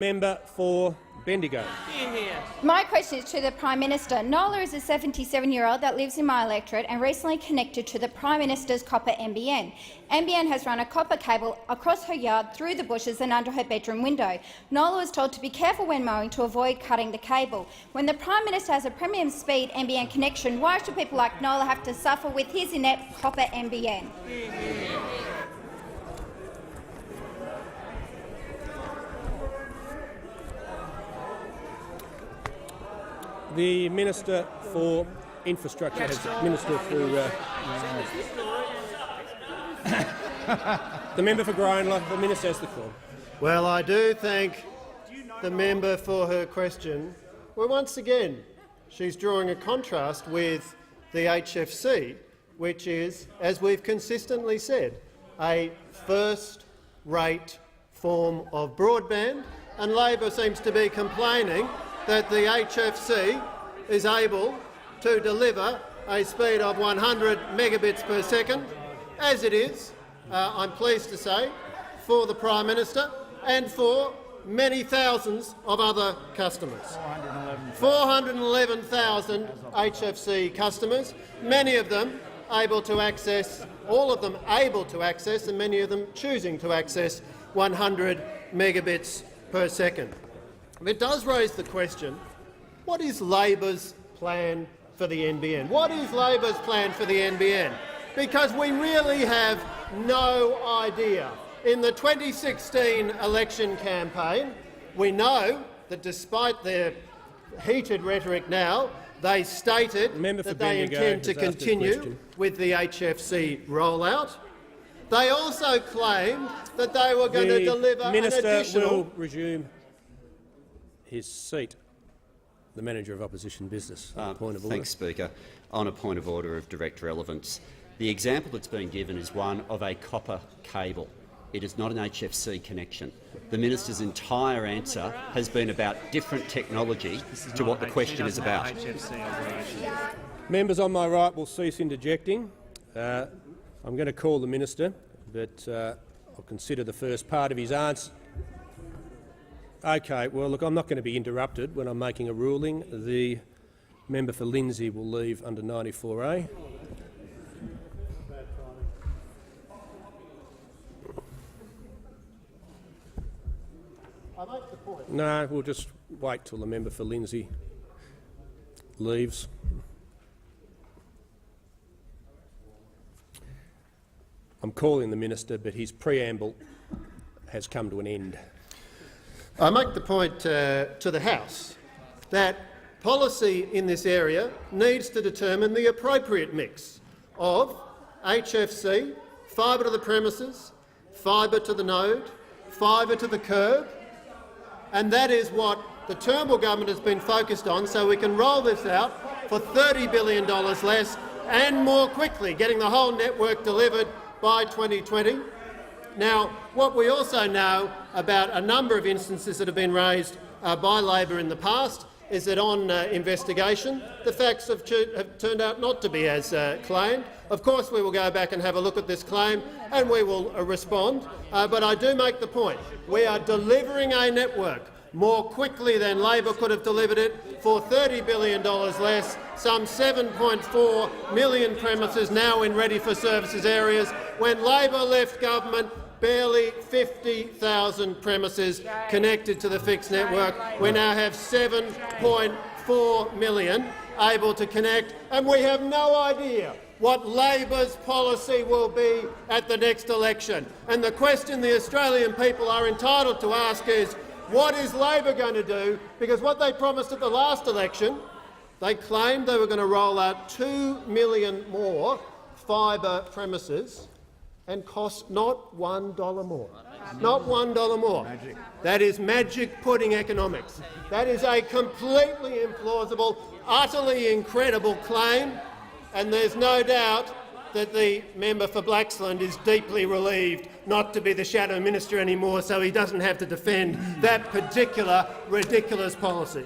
Member for Bendigo. My question is to the Prime Minister. Nola is a 77-year-old that lives in my electorate and recently connected to the Prime Minister's copper NBN. NBN has run a copper cable across her yard, through the bushes and under her bedroom window. Nola was told to be careful when mowing to avoid cutting the cable. When the Prime Minister has a premium speed NBN connection, why should people like Nola have to suffer with his inept copper NBN? The Minister for Infrastructure has Minister for the member for Grayndler. The Minister has the call. Well, I do thank the member for her question. Well, once again, she's drawing a contrast with the HFC, which is, as we've consistently said, a first-rate form of broadband, and Labor seems to be complaining that the HFC is able to deliver a speed of 100 megabits per second, as it is, I'm pleased to say, for the Prime Minister and for many thousands of other customers. 411,000 HFC customers, many of them able to access, all of them able to access, and many of them choosing to access 100 megabits per second. It does raise the question, what is Labor's plan for the NBN? What is Labor's plan for the NBN? Because we really have no idea. In the 2016 election campaign, we know that despite their heated rhetoric now, they stated that they intend to continue with the HFC rollout. They also claimed that they were going to deliver an additional— The Minister will resume his seat. The Manager of Opposition Business. Point of order. Thanks, Speaker. On a point of order of direct relevance, the example that's been given is one of a copper cable. It is not an HFC connection. The Minister's entire answer has been about different technology to what the question is about. Members on my right will cease interjecting. I'm going to call the Minister, but I'll consider the first part of his answer. Okay, well, look, I'm not going to be interrupted when I'm making a ruling. The member for Lindsay will leave under 94A. No, we'll just wait till the member for Lindsay leaves. I'm calling the Minister, but his preamble has come to an end. I make the point to the House that policy in this area needs to determine the appropriate mix of HFC, fibre to the premises, fibre to the node, fibre to the curb, and that is what the Turnbull government has been focused on, so we can roll this out for $30 billion less and more quickly, getting the whole network delivered by 2020. Now, what we also know about a number of instances that have been raised by Labor in the past is that on investigation, the facts have turned out not to be as claimed. Of course, we will go back and have a look at this claim and we will respond. But I do make the point, we are delivering a network more quickly than Labor could have delivered it for $30 billion less, some 7.4 million premises now in ready-for-services areas. When Labor left government, barely 50,000 premises connected to the fixed network. We now have 7.4 million able to connect, and we have no idea what Labor's policy will be at the next election. And the question the Australian people are entitled to ask is, what is Labor going to do? Because what they promised at the last election, they claimed they were going to roll out 2 million more fibre premises and cost not $1 more. Not $1 more. That is magic pudding economics. That is a completely implausible, utterly incredible claim, and there's no doubt that the member for Blaxland is deeply relieved not to be the shadow minister anymore, so he doesn't have to defend that particular ridiculous policy.